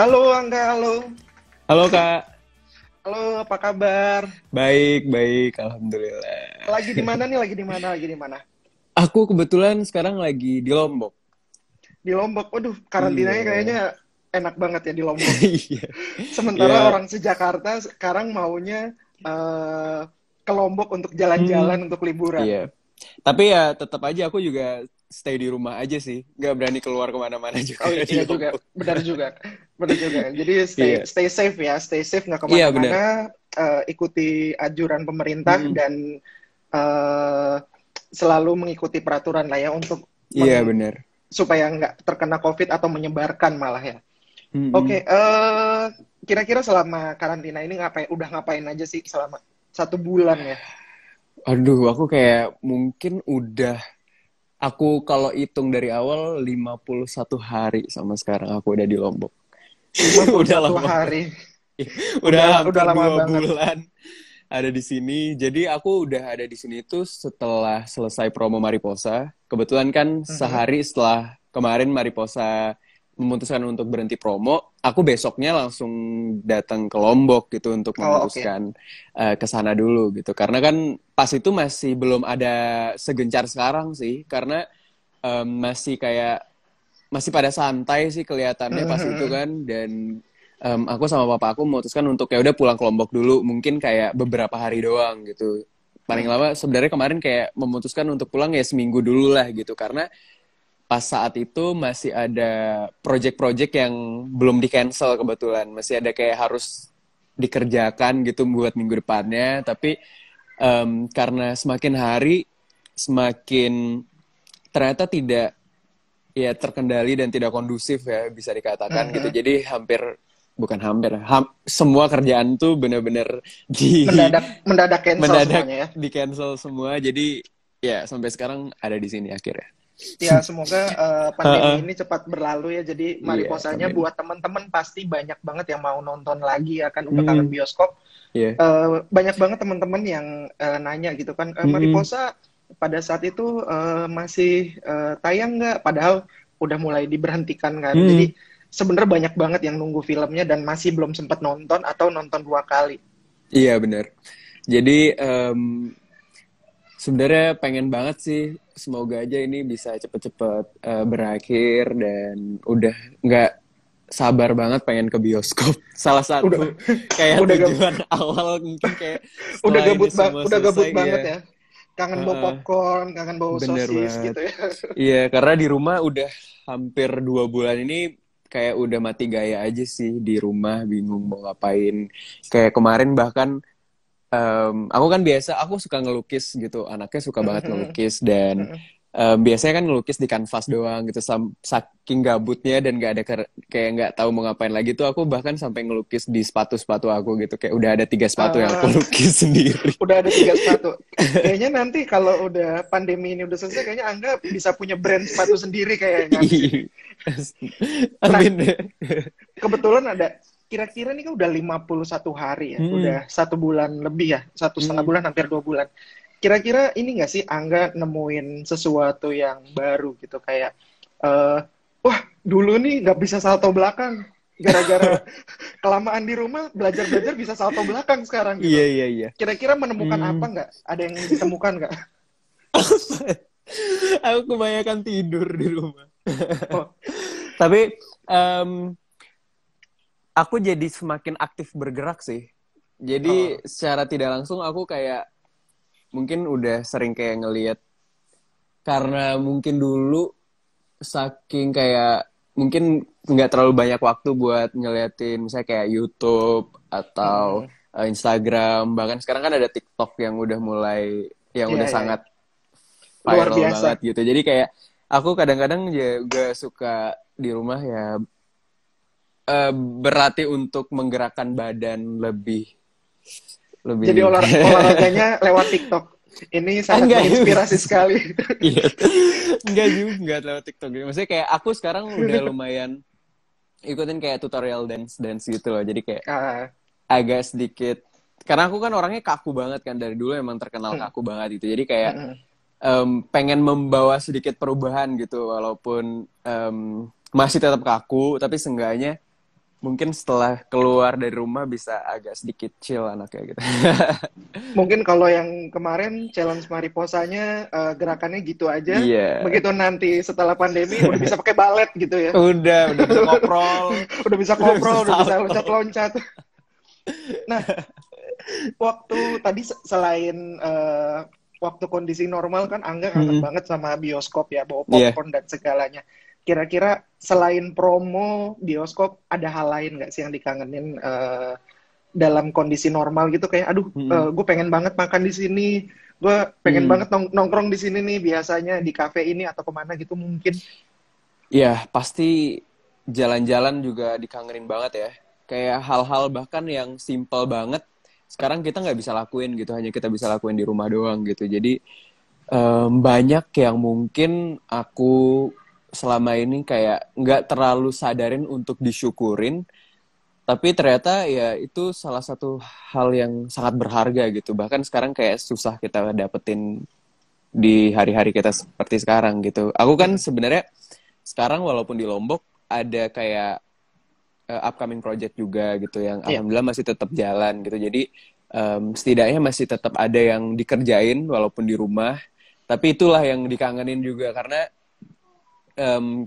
Halo Angga, halo. Halo Kak, Halo, apa kabar? baik, baik, Alhamdulillah. Lagi di mana nih? Lagi di mana? Lagi di mana? Aku kebetulan sekarang lagi di Lombok. Di Lombok. Waduh, karantinanya Iya, kayaknya enak banget ya di Lombok. iya, Sementara ya, orang sejakarta sekarang maunya eh, ke Lombok untuk jalan-jalan, hmm, untuk liburan. iya. Tapi ya tetap aja aku juga stay di rumah aja sih, nggak berani keluar kemana-mana juga Oh di iya juga, Lombok. benar juga. Benar juga. Jadi stay Iya, stay safe ya, stay safe nggak iya benar. kemana-mana, ikuti anjuran pemerintah Hmm, dan eh, selalu mengikuti peraturan lah ya untuk iya benar. supaya nggak terkena COVID atau menyebarkan malah ya. Hmm, Oke, kira-kira selama karantina ini udah ngapain aja sih selama 1 bulan ya? aduh, aku kayak mungkin udah aku kalau hitung dari awal 51 hari sama sekarang aku udah di Lombok. lima puluh Udah satu lama banget. hari. Udah Udah hampir lama dua banget. bulan ada di sini. Jadi aku udah ada di sini itu setelah selesai promo Mariposa. Kebetulan kan Mhm. sehari setelah kemarin Mariposa memutuskan untuk berhenti promo, aku besoknya langsung datang ke Lombok gitu untuk Oh, oke. memutuskan ke sana dulu gitu. Karena kan pas itu masih belum ada segencar sekarang sih, karena masih kayak masih pada santai sih kelihatannya pas itu Mhm. kan, dan aku sama papa aku memutuskan untuk ya udah pulang ke Lombok dulu, mungkin kayak beberapa hari doang gitu. Paling Mhm. lama sebenarnya kemarin kayak memutuskan untuk pulang ya seminggu dulu lah gitu, karena pas saat itu masih ada project-project yang belum di cancel, kebetulan masih ada kayak harus dikerjakan gitu buat minggu depannya. Tapi karena semakin hari semakin ternyata tidak ya terkendali dan tidak kondusif ya bisa dikatakan gitu. Mhm. Jadi hampir bukan hampir, semua kerjaan tuh bener-bener di Mendadak mendadak cancel mendadak semuanya ya. di cancel semua. Jadi ya sampai sekarang ada di sini akhirnya. Ya, semoga pandemi Heeh. ini cepat berlalu ya. Jadi Iya, mariposanya amin. buat teman-teman pasti banyak banget yang mau nonton lagi ya kan, udah kangen Mm-mm. bioskop. Iya. Banyak banget teman-teman yang nanya gitu kan, Mm-mm. Mariposa pada saat itu masih tayang nggak? Padahal udah mulai diberhentikan kan. Mm. Jadi sebenarnya banyak banget yang nunggu filmnya dan masih belum sempat nonton atau nonton 2 kali. Iya benar. Jadi sebenarnya pengen banget sih, semoga aja ini bisa cepet-cepet berakhir, dan udah nggak sabar banget pengen ke bioskop. Salah Udah satu kayak udah gab, tujuan awal mungkin kayak setelah ini semua udah gabut selesai banget ya. ya. Kangen bau Heeh, popcorn, kangen bau bener sosis banget. gitu ya. Iya, karena di rumah udah hampir 2 bulan ini kayak udah mati gaya aja sih di rumah, bingung mau ngapain. Kayak kemarin bahkan aku kan biasa, aku suka ngelukis gitu, anaknya suka banget ngelukis, dan biasanya kan ngelukis di kanvas doang gitu. Saking gabutnya dan gak ada kayak nggak tahu mau ngapain lagi tuh, aku bahkan sampai ngelukis di sepatu-sepatu aku gitu, kayak udah ada 3 sepatu yang aku Ah, lukis sendiri. udah ada 3 sepatu. Kayaknya nanti kalau udah pandemi ini udah selesai, kayaknya Angga bisa punya brand sepatu sendiri kayaknya nanti. Nah, Amin deh. kebetulan ada kira-kira nih kan udah 51 hari ya, Hmm, udah 1 bulan lebih ya, 1,5 bulan, hmm. hampir 2 bulan. Kira-kira ini nggak sih Angga nemuin sesuatu yang baru gitu kayak, eh wah dulu nih nggak bisa salto belakang, gara-gara kelamaan di rumah belajar-belajar bisa salto belakang sekarang Iya, gitu. iya, iya. Kira-kira menemukan apa Hmm. nggak? Ada yang ditemukan nggak? Aku kebanyakan tidur di rumah. Oh, Tapi em, aku jadi semakin aktif bergerak sih. Jadi oh, secara tidak langsung aku kayak mungkin udah sering kayak ngelihat, karena mungkin dulu saking kayak mungkin nggak terlalu banyak waktu buat ngeliatin misalnya kayak YouTube atau mm, Instagram, bahkan sekarang kan ada TikTok yang udah mulai, yang iya udah iya iya. sangat Luar viral banget biasa. gitu. Jadi kayak aku kadang-kadang juga suka di rumah ya, berlatih untuk menggerakkan badan lebih Jadi lebih olahraganya lewat TikTok. Ini sangat enggak juga menginspirasi sih. sekali. Iya, enggak juga lewat TikTok gitu. Maksudnya kayak aku sekarang udah lumayan ikutin kayak tutorial dance dance gitu loh. Jadi kayak Ah, agak sedikit, karena aku kan orangnya kaku banget kan, dari dulu emang terkenal mm, kaku banget gitu. Jadi kayak mm, pengen membawa sedikit perubahan gitu, walaupun masih tetap kaku, tapi seenggaknya mungkin setelah keluar dari rumah bisa agak sedikit chill anaknya gitu. Mungkin kalau yang kemarin challenge mariposanya gerakannya gitu aja. Iya. Begitu nanti setelah pandemi udah bisa pakai balet gitu ya. Udah bisa koprol, Udah bisa udah bisa koprol, udah bisa salto. loncat-loncat. Nah, waktu tadi selain waktu kondisi normal kan Angga kangen Mm-mm. banget sama bioskop ya, bawa Iya. popcorn dan segalanya. Kira-kira selain promo bioskop ada hal lain nggak sih yang dikangenin dalam kondisi normal gitu kayak aduh Mm-mm. gue pengen banget makan di sini, gue pengen Mm. banget nongkrong di sini nih biasanya di kafe ini atau kemana gitu mungkin. Ya, pasti jalan-jalan juga dikangenin banget ya. Kayak hal-hal bahkan yang simple banget, sekarang kita nggak bisa lakuin gitu, hanya kita bisa lakuin di rumah doang gitu. Jadi banyak yang mungkin aku selama ini kayak nggak terlalu sadarin untuk disyukurin, tapi ternyata ya itu salah satu hal yang sangat berharga gitu. Bahkan sekarang kayak susah kita dapetin di hari-hari kita seperti sekarang gitu. Aku kan Mm-mm. sebenarnya sekarang walaupun di Lombok ada kayak upcoming project juga gitu yang Iya. alhamdulillah masih tetap jalan gitu. Jadi setidaknya masih tetap ada yang dikerjain walaupun di rumah. Tapi itulah yang dikangenin juga karena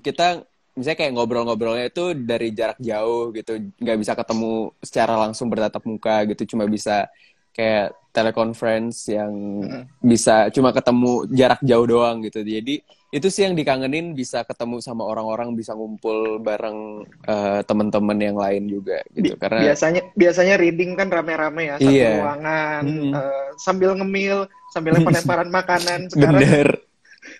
kita misalnya kayak ngobrol-ngobrolnya itu dari jarak jauh gitu, nggak bisa ketemu secara langsung bertatap muka gitu, cuma bisa kayak teleconference yang Mm-mm. bisa cuma ketemu jarak jauh doang gitu. Jadi itu sih yang dikangenin, bisa ketemu sama orang-orang, bisa ngumpul bareng teman-teman yang lain juga gitu. Karena Biasanya biasanya reading kan rame-rame ya satu iya, ruangan mm-mm. sambil ngemil sambil lempar-lemparan makanan. Sekarang Bener,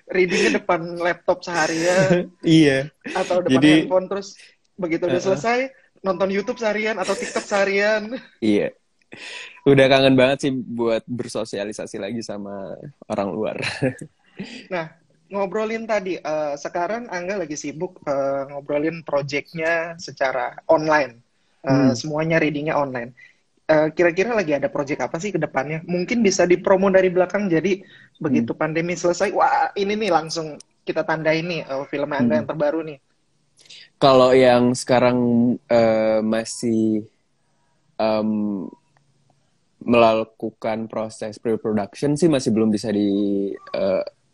readingnya depan laptop seharian iya. atau depan Jadi handphone terus begitu udah uh-uh. selesai nonton YouTube seharian atau TikTok seharian. Iya. Udah kangen banget sih buat bersosialisasi lagi sama orang luar. Nah, ngobrolin tadi, sekarang Angga lagi sibuk ngobrolin projectnya secara online. Hmm. Semuanya readingnya online. Kira-kira lagi ada project apa sih ke depannya? Mungkin bisa dipromo dari belakang, jadi Hmm. begitu pandemi selesai, wah ini nih langsung kita tandai nih film Angga Hmm. yang terbaru nih. Kalau yang sekarang masih em, melakukan proses pre-production sih masih belum bisa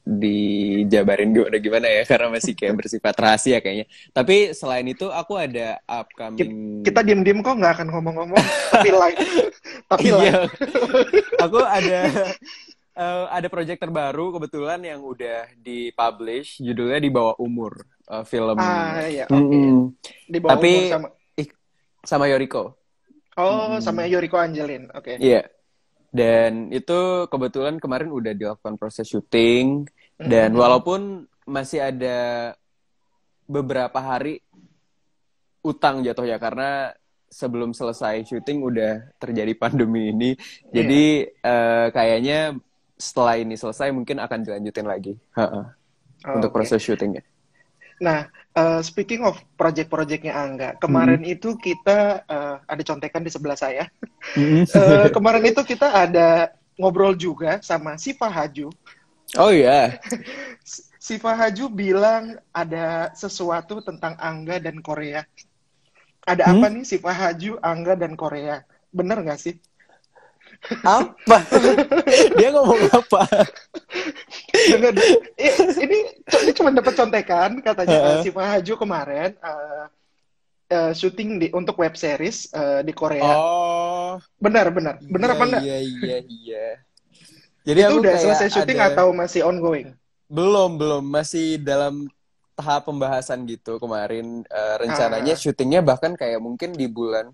dijabarin gimana ya karena masih kayak bersifat rahasia kayaknya. Tapi selain itu aku ada upcoming. Kita diem-diem kok nggak akan ngomong-ngomong, tapi live. Tapi live. Iya, aku ada project terbaru kebetulan yang udah dipublish, judulnya Di Bawah Umur, film. Ah ya, oke. Mm-mm. Di bawah umur Tapi sama. sama Yoriko. Oh, sama Mm-mm. Yoriko Angelin. Oke. Iya. Dan itu kebetulan kemarin udah dilakukan proses syuting, dan Mhm. walaupun masih ada beberapa hari utang jatuh ya karena sebelum selesai syuting udah terjadi pandemi ini. Iya. Jadi kayaknya setelah ini selesai mungkin akan dilanjutin lagi. Ha-ha. Untuk Oke. proses syutingnya. Nah, speaking of project-projectnya Angga, Mm-mm. kemarin itu kita ada contekan di sebelah saya. Mm-mm. Kemarin itu kita ada ngobrol juga sama Siva Haju. Oh iya. Siva Haju bilang ada sesuatu tentang Angga dan Korea. Ada Hmm? apa nih Siva Haju, Angga dan Korea? Bener nggak sih? Apa? Dia ngomong apa? Dengar, ini cuma dapat contekan katanya Heeh. Siva Haju kemarin syuting untuk web series di Korea. Oh, Benar, benar. Benar iya apa enggak? iya iya iya. Jadi Itu aku udah kayak selesai syuting ada atau masih ongoing? belum masih dalam tahap pembahasan gitu kemarin. Rencananya Ah, syutingnya bahkan kayak mungkin di bulan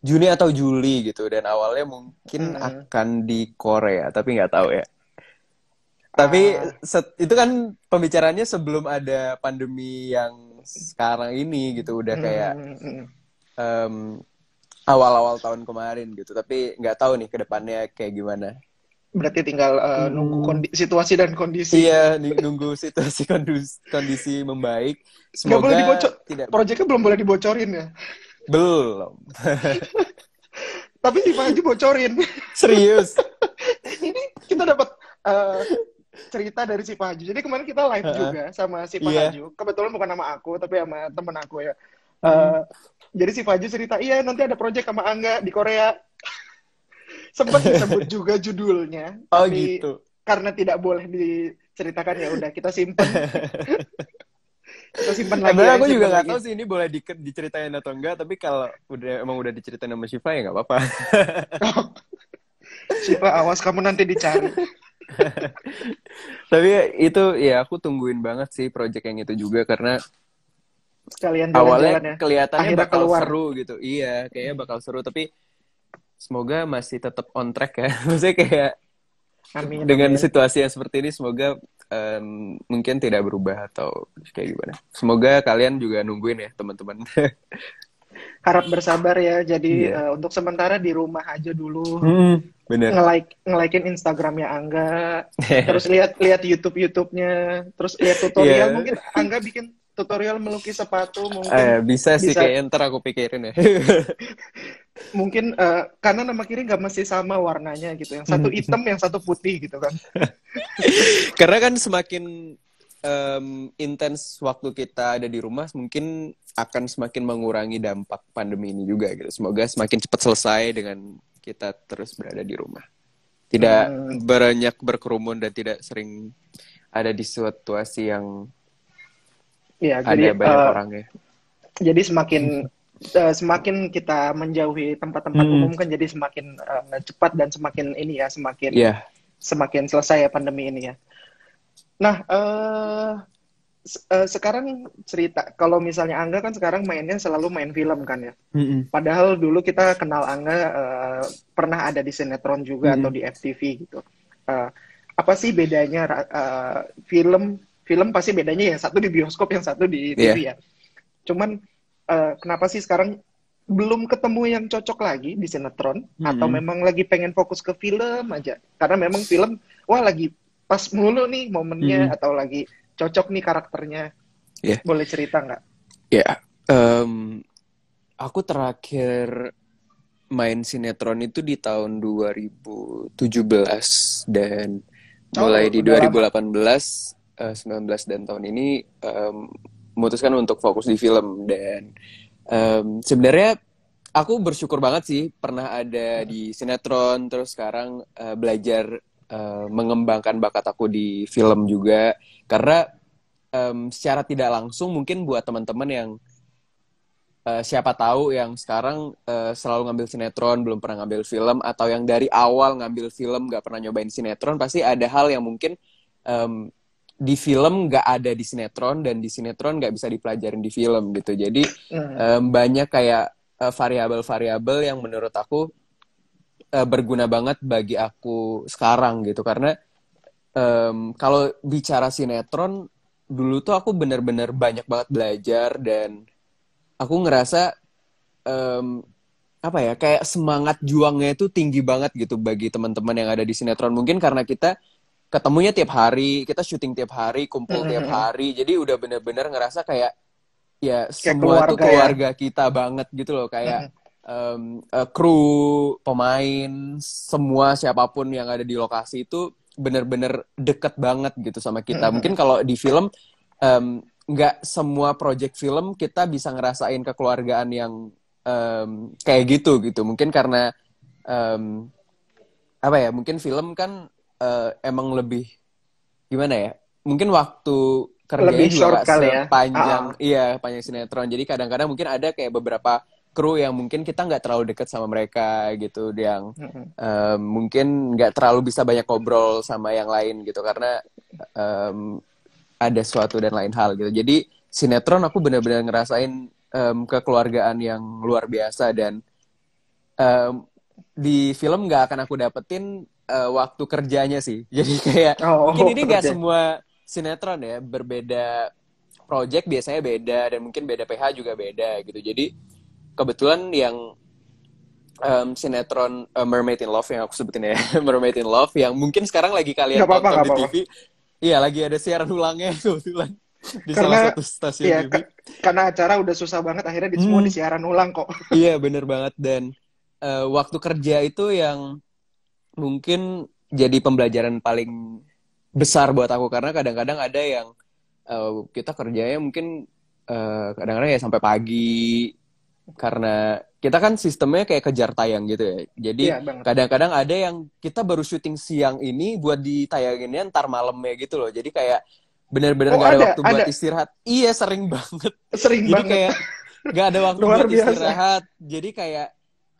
Juni atau Juli gitu, dan awalnya mungkin mm, akan di Korea tapi nggak tahu ya. Tapi ah, itu kan pembicaranya sebelum ada pandemi yang sekarang ini gitu, udah kayak mm, mm. em, awal-awal tahun kemarin gitu. Tapi nggak tahu nih ke depannya kayak gimana. Berarti tinggal nunggu Mm-mm. situasi dan kondisi. Iya, nunggu situasi kondisi membaik. Nggak boleh Semoga dibocor. tidak. Proyeknya belum boleh dibocorin ya. Belum. Tapi si Fahju bocorin. Serius. Ini kita dapat eh, cerita dari si Fahju. Jadi kemarin kita live Heeh. juga sama si Iya. Fahju. Kebetulan bukan nama aku, tapi sama temen aku ya. Eh, jadi si Faju cerita, iya nanti ada project sama Angga di Korea. Sempat disebut juga judulnya, Oh tapi gitu. karena tidak boleh diceritakan ya udah kita simpen lagi Sebenarnya ya, aku juga simpen nggak lagi. tahu sih ini boleh diceritain atau enggak, tapi kalau udah diceritain sama Shiva ya nggak apa-apa. Siva, awas kamu nanti dicari. Tapi itu ya aku tungguin banget sih project yang itu juga karena Sekalian awalnya jalan-jalan ya. kelihatannya Akhirnya bakal keluar. seru gitu. Iya, kayaknya bakal seru tapi semoga masih tetap on track ya. Maksudnya kayak Amin, dengan amin. situasi yang seperti ini semoga mungkin tidak berubah atau kayak gimana. Semoga kalian juga nungguin ya teman-teman. Harap bersabar ya. Jadi Iya. untuk sementara di rumah aja dulu. Bener. Nge-likein Instagramnya Angga, terus lihat YouTube-nya, terus lihat tutorial. Iya. Mungkin Angga bikin tutorial melukis sepatu, mungkin Bisa sih bisa. kayaknya ntar aku pikirin ya. Mungkin kanan sama kiri nggak mesti sama warnanya gitu. Yang satu hitam, yang satu putih gitu kan. Karena kan semakin intens waktu kita ada di rumah, mungkin akan semakin mengurangi dampak pandemi ini juga gitu. Semoga semakin cepat selesai dengan kita terus berada di rumah. Tidak Hmm, banyak berkerumun dan tidak sering ada di situasi yang ya, ada banyak orangnya. jadi semakin kita menjauhi tempat-tempat umum kan jadi semakin cepat dan semakin ini ya, semakin Iya. semakin selesai ya pandemi ini ya. Nah, sekarang cerita, kalau misalnya Angga kan sekarang mainnya selalu main film kan ya. Padahal dulu kita kenal Angga pernah ada di sinetron juga atau di FTV gitu. Eh, apa sih bedanya film film pasti bedanya yang satu di bioskop, yang satu di Iya. TV ya. Cuman kenapa sih sekarang belum ketemu yang cocok lagi di sinetron atau memang lagi pengen fokus ke film aja? Karena memang film wah lagi pas mulu nih momennya atau lagi cocok nih karakternya. Iya. Boleh cerita nggak? Ya, aku terakhir main sinetron itu di tahun 2017 dan mulai Oh, di udah lama. 2018, 19 dan tahun ini memutuskan untuk fokus di film dan sebenarnya aku bersyukur banget sih pernah ada di sinetron terus sekarang belajar mengembangkan bakat aku di film juga karena secara tidak langsung mungkin buat teman-teman yang siapa tahu yang sekarang selalu ngambil sinetron belum pernah ngambil film atau yang dari awal ngambil film nggak pernah nyobain sinetron pasti ada hal yang mungkin di film nggak ada di sinetron dan di sinetron nggak bisa dipelajarin di film gitu jadi banyak kayak variabel-variabel yang menurut aku berguna banget bagi aku sekarang gitu karena kalau bicara sinetron dulu tuh aku bener-bener banyak banget belajar dan aku ngerasa apa ya kayak semangat juangnya itu tinggi banget gitu bagi teman-teman yang ada di sinetron mungkin karena kita ketemunya tiap hari kita syuting tiap hari kumpul tiap hari jadi udah bener-bener ngerasa kayak ya Kayak semua tuh keluarga ya. keluarga kita banget gitu loh kayak kru pemain semua siapapun yang ada di lokasi itu bener-bener deket banget gitu sama kita mungkin kalau di film nggak semua project film kita bisa ngerasain kekeluargaan yang kayak gitu mungkin karena apa ya mungkin film kan emang lebih gimana ya mungkin waktu kerjanya Lebih juga short nggak kali ya. sepanjang iya panjang sinetron jadi kadang-kadang mungkin ada kayak beberapa kru yang mungkin kita nggak terlalu dekat sama mereka gitu yang mungkin nggak terlalu bisa banyak ngobrol sama yang lain gitu karena ada suatu dan lain hal gitu. Jadi sinetron aku benar-benar ngerasain kekeluargaan yang luar biasa dan di film nggak akan aku dapetin waktu kerjanya sih. Jadi kayak mungkin Oh, ini nggak kerja. semua sinetron ya berbeda project biasanya beda dan mungkin beda PH juga beda gitu. Jadi kebetulan yang sinetron Mermaid in Love yang aku sebutin ya Mermaid in Love yang mungkin sekarang lagi kalian Nggak apa-apa, tonton nggak di apa-apa. TV. Iya, lagi ada siaran ulangnya kebetulan di salah Karena satu stasiun ya TV. karena acara udah susah banget akhirnya semua disiaran ulang kok. Iya, bener banget. Dan waktu kerja itu yang mungkin jadi pembelajaran paling besar buat aku. Karena kadang-kadang ada yang kita kerjanya mungkin kadang-kadang ya sampai pagi karena kita kan sistemnya kayak kejar tayang gitu ya. Jadi Iya banget. kadang-kadang ada yang kita baru syuting siang ini buat ditayanginnya ntar malamnya gitu loh. Jadi kayak benar-benar Oh nggak ada waktu buat ada istirahat. Iya, sering banget. sering Jadi banget. kayak nggak ada waktu Luar buat biasa. istirahat. Jadi kayak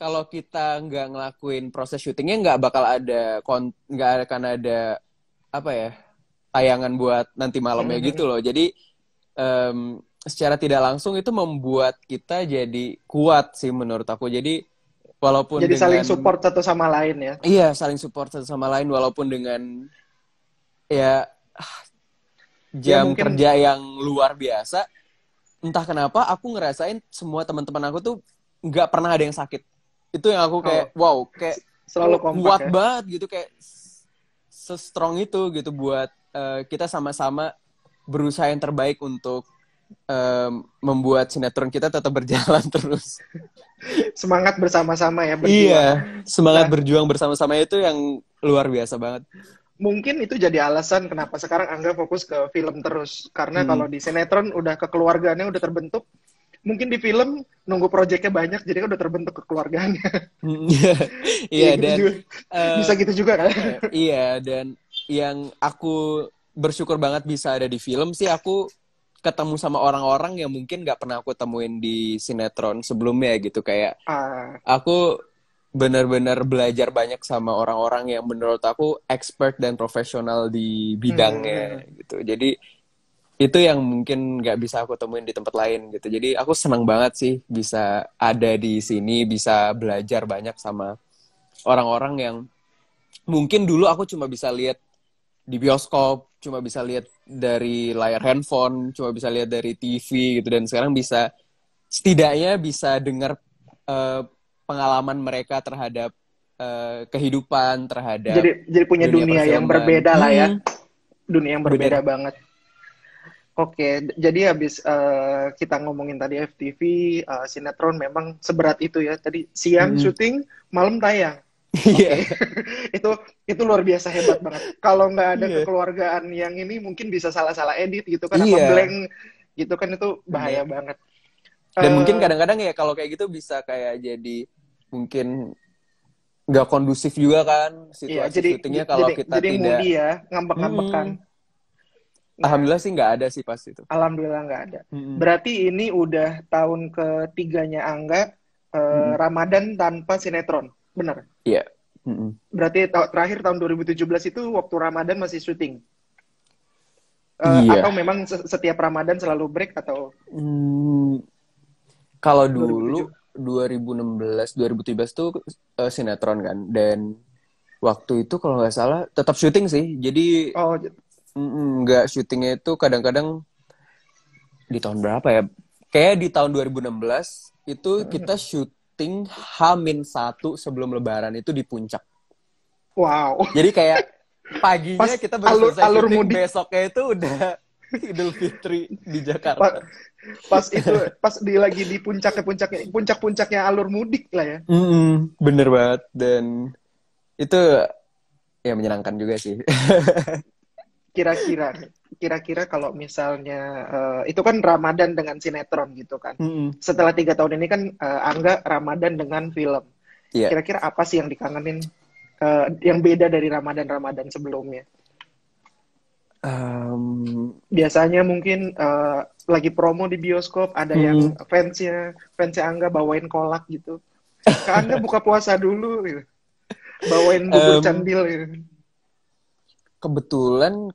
kalau kita nggak ngelakuin proses syutingnya nggak bakal ada nggak akan ada apa ya tayangan buat nanti malamnya gitu loh. Jadi secara tidak langsung itu membuat kita jadi kuat sih menurut aku. Jadi walaupun Jadi saling dengan support satu sama lain ya. iya saling support satu sama lain walaupun dengan ya Ya jam mungkin kerja yang luar biasa, entah kenapa aku ngerasain semua teman-teman aku tuh nggak pernah ada yang sakit. Itu yang aku oh, kayak wow, kayak selalu kompak kuat ya. banget gitu, kayak se-strong itu gitu buat kita sama-sama berusaha yang terbaik untuk membuat sinetron kita tetap berjalan terus. Semangat bersama-sama ya, Iya, berjuang. semangat Nah, berjuang bersama-sama itu yang luar biasa banget. mungkin itu jadi alasan kenapa sekarang Angga fokus ke film terus. Karena Hmm. kalau di sinetron udah kekeluargaannya udah terbentuk, mungkin di film nunggu proyeknya banyak, jadi kan udah terbentuk kekeluargaannya. Iya Iya gitu dan juga. Bisa eh, gitu juga kan? apa ya? Iya dan yang aku bersyukur banget bisa ada di film sih, aku ketemu sama orang-orang yang mungkin nggak pernah aku temuin di sinetron sebelumnya gitu. Kayak Ah, aku benar-benar belajar banyak sama orang-orang yang menurut aku expert dan profesional di bidangnya hmm. gitu. Jadi itu yang mungkin nggak bisa aku temuin di tempat lain gitu. Jadi aku senang banget sih bisa ada di sini, bisa belajar banyak sama orang-orang yang mungkin dulu aku cuma bisa lihat di bioskop, cuma bisa lihat dari layar handphone, cuma bisa lihat dari TV gitu, dan sekarang bisa setidaknya bisa dengar eh, pengalaman mereka terhadap kehidupan, terhadap Jadi punya dunia dunia yang perfilman. berbeda lah ya. Dunia yang berbeda Bener. banget. Oke, jadi habis kita ngomongin tadi FTV, sinetron memang seberat itu ya. Tadi siang Mm-mm. syuting, malam tayang. Iya. Oke, itu itu luar biasa hebat banget. Kalau nggak ada Iya. kekeluargaan yang ini, mungkin bisa salah-salah edit gitu kan, apa Iya, blank gitu kan, itu bahaya bener. banget. Dan mungkin eh kadang-kadang ya kalau kayak gitu bisa kayak jadi mungkin nggak kondusif juga kan iya, situasi syutingnya kalau kita jadi tidak. moody ya, ngambek-ngambekan. Mm-mm. Nah, Alhamdulillah sih nggak ada sih pas itu. alhamdulillah nggak ada. Mm-mm. Berarti ini udah tahun ketiganya Angga Mm-mm. Ramadan tanpa sinetron, bener? Iya. Mm-mm. Berarti terakhir tahun 2017 itu waktu Ramadan masih syuting. Iya. Atau memang setiap Ramadan selalu break atau Hmm, kalau dulu 2007? 2016, 2017 tuh sinetron kan, dan waktu itu kalau nggak salah tetap syuting sih. Jadi Oh, nggak syutingnya itu kadang-kadang di tahun berapa ya? Kayak di tahun 2016 itu kita syuting H-1 sebelum Lebaran itu di Puncak. wow. Jadi kayak paginya Pas kita baru selesai alur syuting, mudik, besoknya itu udah Idul Fitri di pas, Jakarta. pas itu pas lagi di puncak-puncaknya alur mudik lah ya. Bener banget. Dan itu ya menyenangkan juga sih. Kira-kira kira-kira kalau misalnya itu kan Ramadan dengan sinetron gitu kan. Mm-mm. Setelah 3 tahun ini kan Angga Ramadan dengan film. Iya. Kira-kira apa sih yang dikangenin yang beda dari Ramadan sebelumnya? Biasanya mungkin lagi promo di bioskop, ada yang Mm-mm. fansnya Angga bawain kolak gitu. Kak Angga buka puasa dulu gitu. Bawain bubur Em, candil gitu. Kebetulan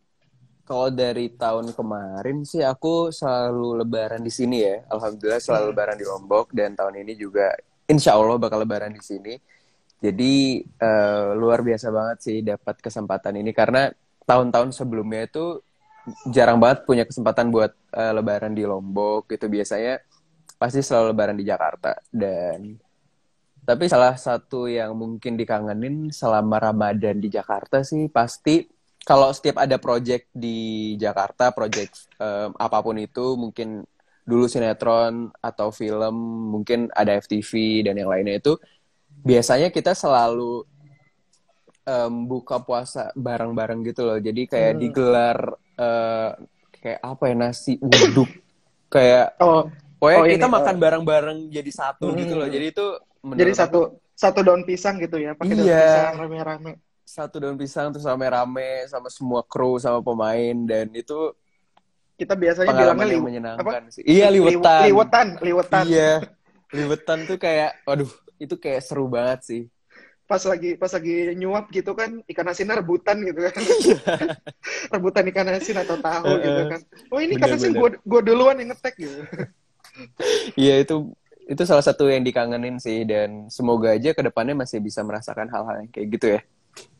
kalau dari tahun kemarin sih aku selalu lebaran di sini ya. Alhamdulillah selalu Hmm. lebaran di Lombok, dan tahun ini juga insya Allah bakal lebaran di sini. Jadi luar biasa banget sih dapat kesempatan ini, karena tahun-tahun sebelumnya itu jarang banget punya kesempatan buat lebaran di Lombok gitu. Biasanya pasti selalu lebaran di Jakarta. Dan tapi salah satu yang mungkin dikangenin selama Ramadan di Jakarta sih pasti kalau setiap ada project di Jakarta, project apapun itu, mungkin dulu sinetron atau film, mungkin ada FTV dan yang lainnya, itu biasanya kita selalu buka puasa bareng-bareng gitu loh. Jadi kayak Hmm. digelar kayak apa ya, nasi uduk Kayak Oh, pokoknya oh kita ini. makan bareng-bareng jadi satu gitu loh. Mm, Jadi itu jadi menurut aku satu daun pisang gitu ya, pakai daun iya, pisang rame-rame. satu daun pisang terus rame-rame sama semua kru sama pemain dan itu Kita biasanya bilangnya pengalaman yang apa? menyenangkan sih. Iya, liwetan. Liwetan. Iya, liwetan tuh kayak, waduh, itu kayak seru banget sih. Pas lagi nyuap gitu kan, ikan asinnya rebutan gitu kan. Rebutan ikan asin atau tahu gitu Heeh, kan. Oh ini ikan asin bener-bener. gue duluan yang ngetek gitu. Iya, itu salah satu yang dikangenin sih dan semoga aja ke depannya masih bisa merasakan hal-hal yang kayak gitu ya.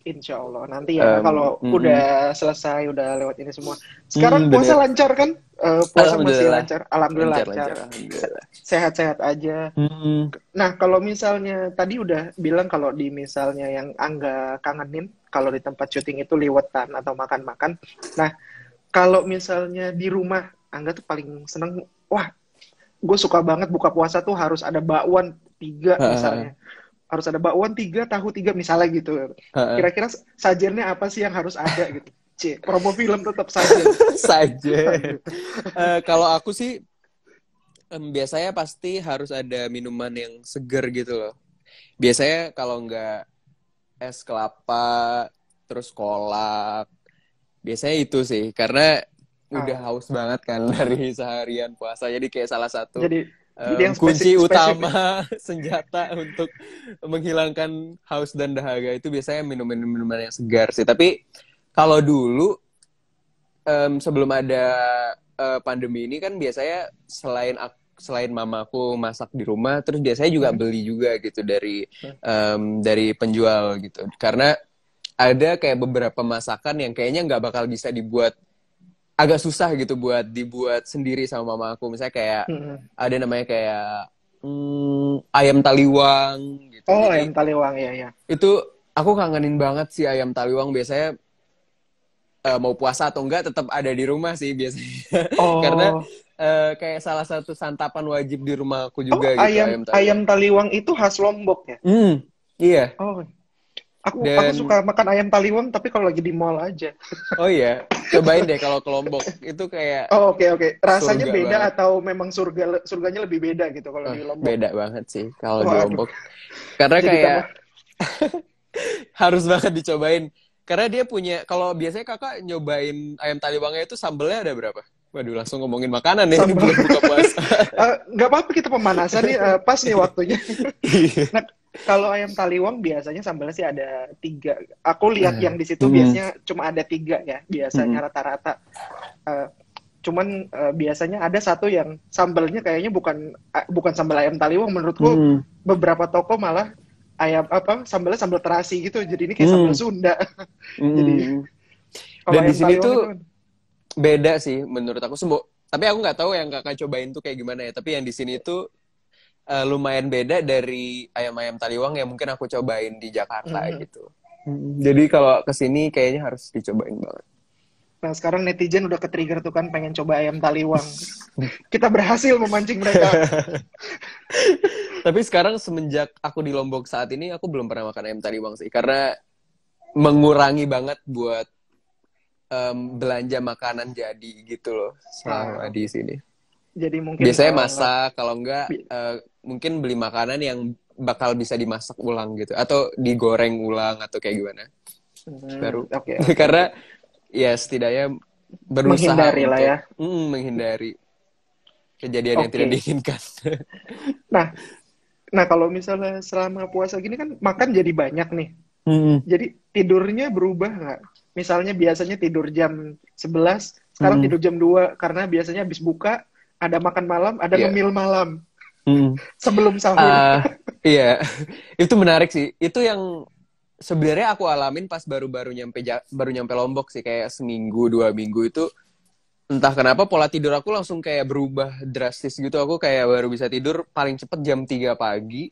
Insya Allah nanti ya kalau Mm-mm. udah selesai udah lewat ini semua. Sekarang puasa Bener. lancar kan? Puasa masih Alhamdulillah. lancar. Alhamdulillah lancar. Lancar, alhamdulillah. Sehat-sehat aja. Mm-mm. Nah kalau misalnya tadi udah bilang kalau di misalnya yang Angga kangenin kalau di tempat syuting itu liwetan atau makan-makan. Nah kalau misalnya di rumah Angga tuh paling seneng. Wah, gue suka banget buka puasa tuh harus ada bakwan 3 Ha-ha. misalnya. Harus ada bakwan 3, tahu 3 misalnya gitu. Ha-ha. Kira-kira sajennya apa sih yang harus ada gitu? C, promo film tetap sajen. Saja. Kalau aku sih biasanya pasti harus ada minuman yang seger gitu loh. Biasanya kalau nggak es kelapa, terus kolak, biasanya itu sih. Karena udah Ah, haus banget kan dari seharian puasa. Jadi kayak salah satu jadi yang kunci spesifik. utama senjata untuk menghilangkan haus dan dahaga itu biasanya minuman-minuman yang segar sih. Tapi kalau dulu sebelum ada pandemi ini kan biasanya selain mamaku masak di rumah, terus biasanya juga Hmm, beli juga gitu hmm, dari penjual gitu. Karena ada kayak beberapa masakan yang kayaknya nggak bakal bisa dibuat agak susah gitu buat dibuat sendiri sama mama aku. Misalnya kayak hmm. ada namanya kayak ayam taliwang gitu. Oh, Jadi ayam taliwang ya ya. itu aku kangenin banget sih ayam taliwang. Biasanya mau puasa atau enggak tetap ada di rumah sih biasanya. Karena Oh, kayak salah satu santapan wajib di rumah aku oh juga gitu ayam ayam ayam taliwang. taliwang itu khas Lombok ya. Iya. Oh, aku Dan suka makan ayam taliwang tapi kalau lagi di mall aja. oh iya, cobain deh kalau ke Lombok itu kayak Oh, oke oke. Rasanya surga beda banget. atau memang surganya lebih beda gitu kalau di Lombok? Beda banget sih kalau di Waduh, Lombok. Karena jadi kayak tambah. harus banget dicobain. Karena dia punya, kalau biasanya kakak nyobain ayam taliwangnya itu sambelnya ada berapa? Waduh, langsung ngomongin makanan ya, ini Sambal. bulan buka puasa. Nggak apa-apa kita pemanasan nih, pas nih waktunya. Iya. Nah, kalau ayam taliwang biasanya sambalnya sih ada 3. Aku lihat yang di situ Hmm. biasanya cuma ada 3 ya, Hmm. biasanya rata-rata. Eh, Cuman biasanya ada satu yang sambalnya kayaknya bukan sambal ayam taliwang. Menurutku Hmm. beberapa toko malah ayam apa sambalnya sambal terasi gitu. Jadi ini kayak sambal Hmm. Sunda. Jadi Hmm. kalau Dan di ayam sini taliwang itu tuh beda sih menurut aku. Tapi aku nggak tahu yang kakak cobain tuh kayak gimana ya. Tapi yang di sini tuh lumayan beda dari ayam-ayam taliwang yang mungkin aku cobain di Jakarta mm, gitu. Jadi kalau kesini kayaknya harus dicobain banget. nah sekarang netizen udah ke-trigger tuh kan pengen coba ayam taliwang. Kita berhasil memancing mereka. Tapi sekarang semenjak aku di Lombok saat ini, aku belum pernah makan ayam taliwang sih. Karena mengurangi banget buat belanja makanan jadi gitu loh selama Ah, di oke. sini. Jadi mungkin Biasanya nggak masak, kalau enggak mungkin beli makanan yang bakal bisa dimasak ulang gitu. Atau digoreng ulang atau kayak gimana. Baru. oke oke oke. Karena ya setidaknya berusaha Menghindari lah ya. untuk menghindari kejadian yang tidak Oke. diinginkan. Nah, nah kalau misalnya selama puasa gini kan makan jadi banyak nih. Mm-mm. Jadi tidurnya berubah nggak? Misalnya biasanya tidur jam 11, sekarang Mm-mm. tidur jam 2 karena biasanya habis buka ada makan malam, ada Iya. ngemil malam Mm. sebelum sahur. Ah, iya, itu menarik sih. Itu yang sebenarnya aku alamin pas baru nyampe Lombok sih, kayak seminggu 2 minggu itu entah kenapa pola tidur aku langsung kayak berubah drastis gitu. Aku kayak baru bisa tidur paling cepet jam 3 pagi.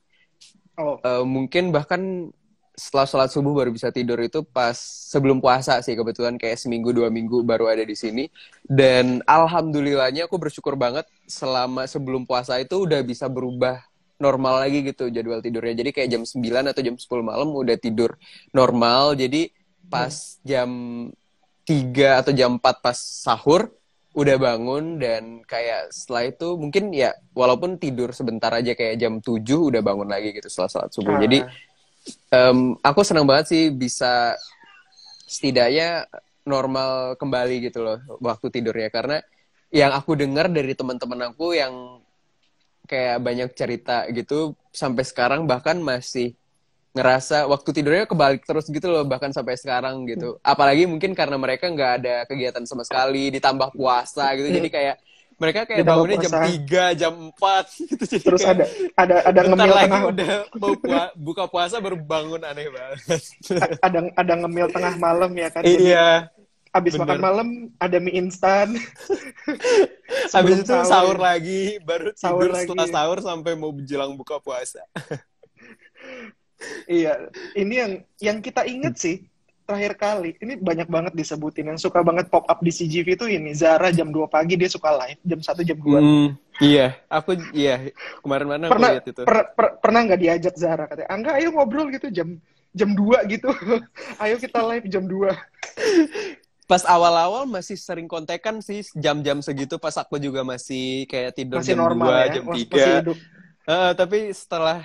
Oh, Mungkin bahkan setelah sholat subuh baru bisa tidur itu pas sebelum puasa sih, kebetulan kayak seminggu 2 minggu baru ada di sini. Dan alhamdulillahnya aku bersyukur banget selama sebelum puasa itu udah bisa berubah normal lagi gitu jadwal tidurnya. Jadi kayak jam 9 atau jam 10 malam udah tidur normal. Jadi hmm. pas jam 3 atau jam 4 pas sahur udah bangun dan kayak setelah itu mungkin ya walaupun tidur sebentar aja kayak jam 7 udah bangun lagi gitu setelah sholat subuh. Jadi Ah, aku senang banget sih bisa setidaknya normal kembali gitu loh waktu tidurnya karena yang aku dengar dari teman-teman aku yang kayak banyak cerita gitu sampai sekarang bahkan masih ngerasa waktu tidurnya kebalik terus gitu loh bahkan sampai sekarang gitu apalagi mungkin karena mereka nggak ada kegiatan sama sekali ditambah puasa gitu jadi kayak mereka kayak ditambah bangunnya jam puasa. 3 jam 4 gitu jadi Terus kayak ada bentar ngemil lagi tengah udah mau buka puasa baru bangun aneh banget. ada ngemil tengah malam ya kan. Jadi Iya, abis makan bener. malam ada mie instan Habis sebelum itu sahur sahur ya. lagi, baru Sahur tidur setelah lagi. sahur sampai mau menjelang buka puasa. Iya, ini yang kita inget sih terakhir kali. Ini banyak banget disebutin. Yang suka banget pop up di CGV itu ini Zara jam 2 pagi dia suka live, jam 1 jam 2. Iya, iya kemarin-mana aku Pernah lihat itu. pernah nggak diajak Zara katanya, "Angga ayo ngobrol gitu jam 2 gitu. Ayo kita live jam 2." Pas awal-awal masih sering kontekan sih jam-jam segitu pas aku juga masih kayak tidur Masih jam normal 2 ya, jam masih 3. hidup. Tapi setelah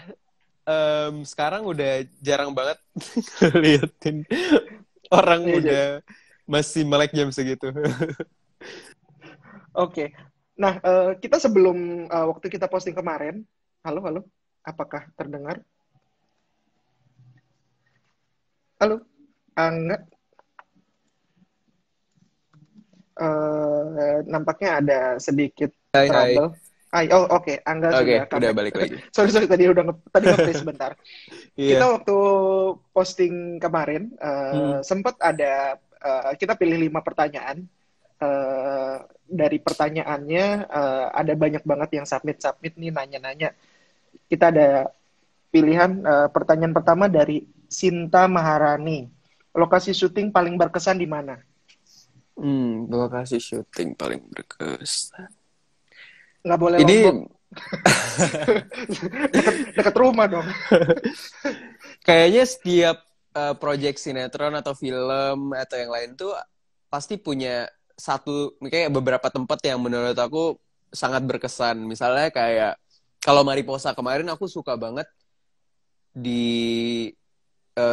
sekarang udah jarang banget liatin orang Iya, udah masih melek jam segitu. oke. Nah, kita sebelum waktu kita posting kemarin, halo, halo, apakah terdengar? Halo, Angga, nampaknya ada sedikit Hai hai. trouble. Oh, oke, Angga Oke, sudah udah comeback. balik lagi. Sorry, sorry, tadi nge-freeze sebentar. Kita Iya. waktu posting kemarin, Hmm. sempat ada, kita pilih 5 pertanyaan. Dari pertanyaannya, ada banyak banget yang submit nih, nanya-nanya. Kita ada pilihan, pertanyaan pertama dari Sinta Maharani. Lokasi syuting paling berkesan di mana? Lokasi syuting paling berkesan. Nggak boleh Ini Lombok. Deket rumah dong. kayaknya setiap project sinetron atau film atau yang lain tuh pasti punya satu kayak beberapa tempat yang menurut aku sangat berkesan. Misalnya kayak kalau Mariposa kemarin aku suka banget di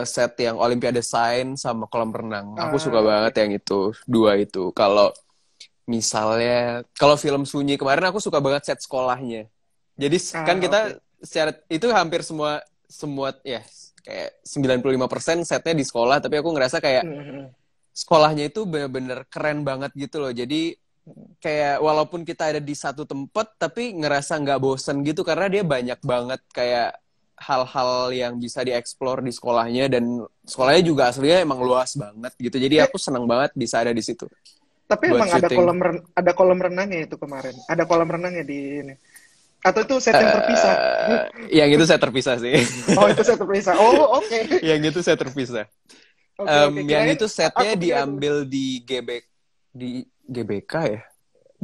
set yang Olimpiade Sains sama kolam renang. Aku suka banget Oke. yang itu, dua itu. Kalau misalnya kalau film Sunyi kemarin aku suka banget set sekolahnya. Jadi kan kita Oke. secara itu hampir semua semua ya kayak 95% setnya di sekolah, tapi aku ngerasa kayak Mhm. sekolahnya itu bener-bener keren banget gitu loh. Jadi kayak walaupun kita ada di satu tempat tapi ngerasa nggak bosen gitu karena dia banyak banget kayak hal-hal yang bisa dieksplor di sekolahnya dan sekolahnya juga aslinya emang luas banget gitu. Jadi Eh, aku senang banget bisa ada di situ tapi buat emang syuting. ada kolam renangnya itu kemarin. Ada kolam renangnya di ini. Atau itu set yang terpisah? Yang itu saya terpisah sih. Oh, itu set terpisah. Oh, oke. Yang itu saya terpisah. Oke, oke. Yang Kirain itu setnya aku pikir itu. diambil di GBK ya,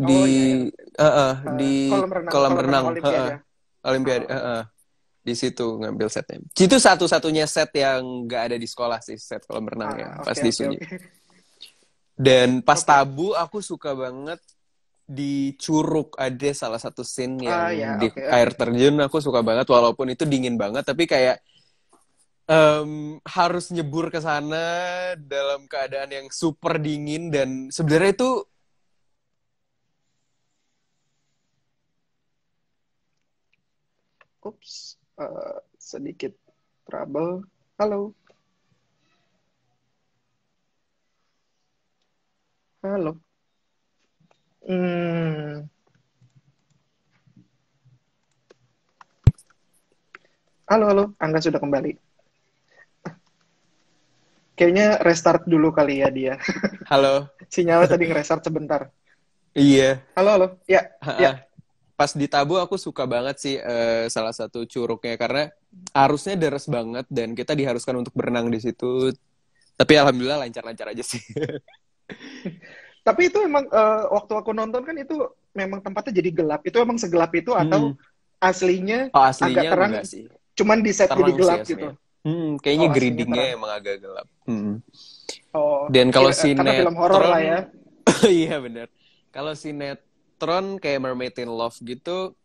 Oh iya ya. di kolam Kolam renang renang, Olimpiade. Olimpiade, Oh, di situ ngambil setnya. Itu satu-satunya set yang nggak ada di sekolah sih, set kolam renang yang pas oke, di oke, Sunyi. oke. Dan pas Oke. tabu aku suka banget di Curug ada salah satu scene Ya, yang di oke. air terjun aku suka banget walaupun itu dingin banget tapi kayak harus nyebur ke sana dalam keadaan yang super dingin dan sebenarnya itu Ups, sedikit trouble. Halo, halo. Hmm, halo, halo. Angga sudah kembali. Kayaknya restart dulu kali ya dia. halo. Sinyalnya tadi nge-restart sebentar. Iya. Halo, halo. Ya, ya. Pas di Tabu aku suka banget sih salah satu curugnya karena arusnya deras banget dan kita diharuskan untuk berenang di situ. Tapi alhamdulillah lancar-lancar aja sih. Tapi itu emang waktu aku nonton kan itu memang tempatnya jadi gelap. Itu emang segelap itu atau Hmm. aslinya Oh agak aslinya terang, enggak sih. cuman di set jadi Terang sih gelap gitu? aslinya. Kayaknya Oh, aslinya gradingnya terang. emang agak gelap. Oh, Dan kalau karena film horor lah sinetron, ya. iya bener. Kalau sinetron kayak Mermaid in Love gitu,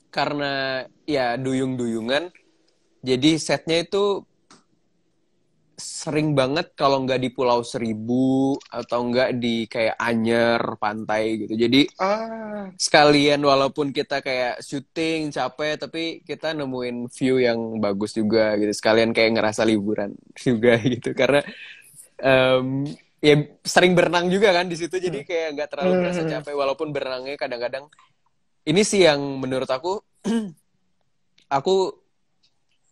karena ya duyung-duyungan, jadi setnya itu sering banget kalau nggak di Pulau Seribu atau nggak di kayak Anyer pantai gitu. Jadi Ah, sekalian walaupun kita kayak syuting capek, tapi kita nemuin view yang bagus juga gitu. Sekalian kayak ngerasa liburan juga gitu. Karena ya sering berenang juga kan di situ, jadi hmm. kayak nggak terlalu berasa Hmm. capek walaupun berenangnya kadang-kadang. Ini sih yang menurut aku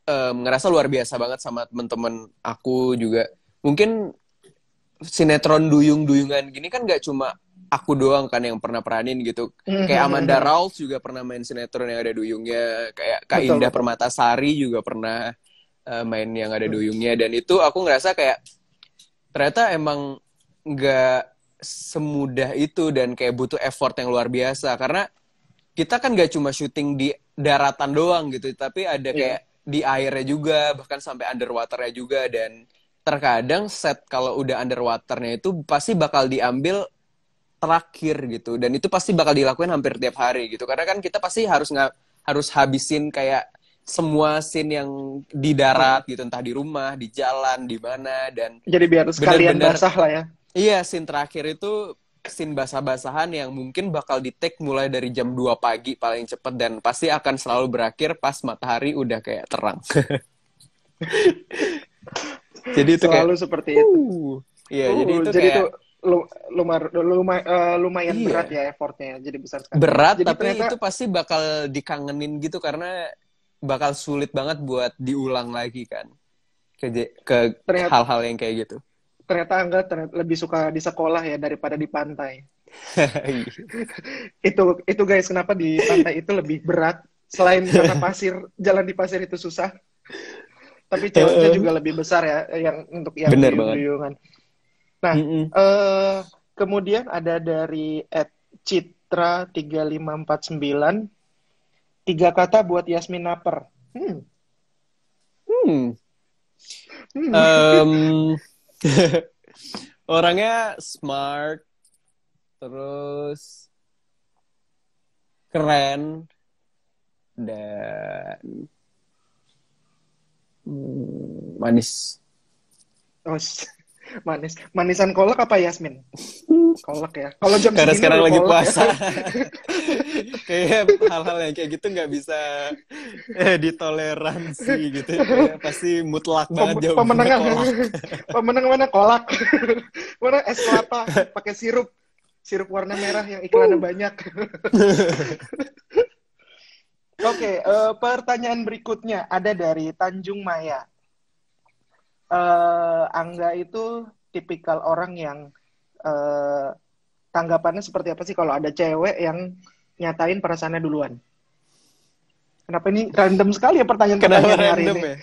ngerasa luar biasa banget sama teman-teman aku juga. Mungkin sinetron duyung-duyungan gini kan gak cuma aku doang kan yang pernah peranin gitu. Kayak Amanda Hmm. Rawls juga pernah main sinetron yang ada duyungnya. Kayak Kak Betul, Indah betul. Permatasari juga pernah main yang ada duyungnya. Dan itu aku ngerasa kayak ternyata emang nggak semudah itu dan kayak butuh effort yang luar biasa. Karena kita kan gak cuma syuting di daratan doang gitu, tapi ada Iya. kayak di airnya juga, bahkan sampai underwaternya juga. Dan terkadang set kalau udah underwaternya itu pasti bakal diambil terakhir gitu, dan itu pasti bakal dilakuin hampir tiap hari gitu, karena kan kita pasti harus habisin kayak semua scene yang di Hmm. darat gitu, entah di rumah, di jalan, di mana. Dan Jadi biar sekalian bener-bener basah lah ya. iya, scene terakhir itu scene basah-basahan yang mungkin bakal di-take mulai dari jam 2 pagi paling cepet, dan pasti akan selalu berakhir pas matahari udah kayak terang. Jadi itu kayak, Selalu seperti itu. iya, jadi itu Jadi itu kayak, lumayan berat iya, ya effortnya. Jadi besar sekali. berat Jadi tapi itu ternyata, pasti bakal dikangenin gitu, karena bakal sulit banget buat diulang lagi kan, ke ternyata hal-hal yang kayak gitu. ternyata Angga lebih suka di sekolah ya daripada di pantai. Itu guys, kenapa di pantai itu lebih berat? Selain karena jalan di pasir itu susah, tapi ceweknya juga lebih besar ya, yang untuk yang Bener banget. duyung-duyungan. Nah, Mm-mm. eh, kemudian ada dari @citra3549, 3 kata buat Yasmin Naper. Hmm, Hmm. hmm. Em, orangnya smart, terus keren, dan manis. Oh, manis. Manisan kolak apa Yasmin? Kolak ya. Kalau jam Karena segini sekarang udah lagi kolak ya. puasa. Kayak hal-hal yang kayak gitu nggak bisa ditoleransi gitu. Kayak pasti mutlak banget jawabannya Pemenang kolak. pemenang mana kolak. Mana es kelapa pakai sirup warna merah yang iklannya banyak. Oke, pertanyaan berikutnya ada dari Tanjung Maya. Angga itu tipikal orang yang eh, tanggapannya seperti apa sih kalau ada cewek yang nyatain perasaannya duluan? Kenapa ini random sekali ya Kenapa pertanyaan-pertanyaannya hari random ini? ya?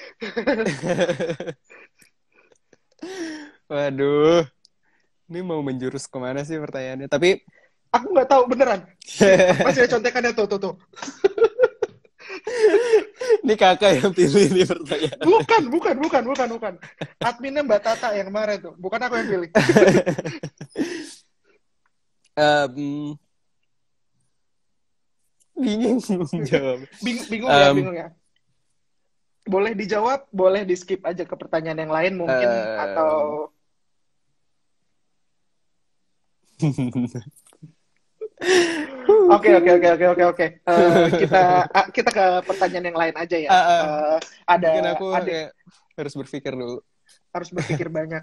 Waduh, ini mau menjurus kemana sih pertanyaannya? Tapi Aku nggak tahu beneran. Nih, masih ada contekannya tuh. ini kakak yang pilih nih pertanyaan. Bukan. Adminnya Mbak Tata yang kemarin tuh. Bukan aku yang pilih. Em, bingung jawab. Bingung ya. Boleh dijawab, boleh di skip aja ke pertanyaan yang lain mungkin atau oke. Kita ke pertanyaan yang lain aja ya. Ah, ah. Mungkin Ada aku adik kayak harus berpikir dulu. harus berpikir banyak.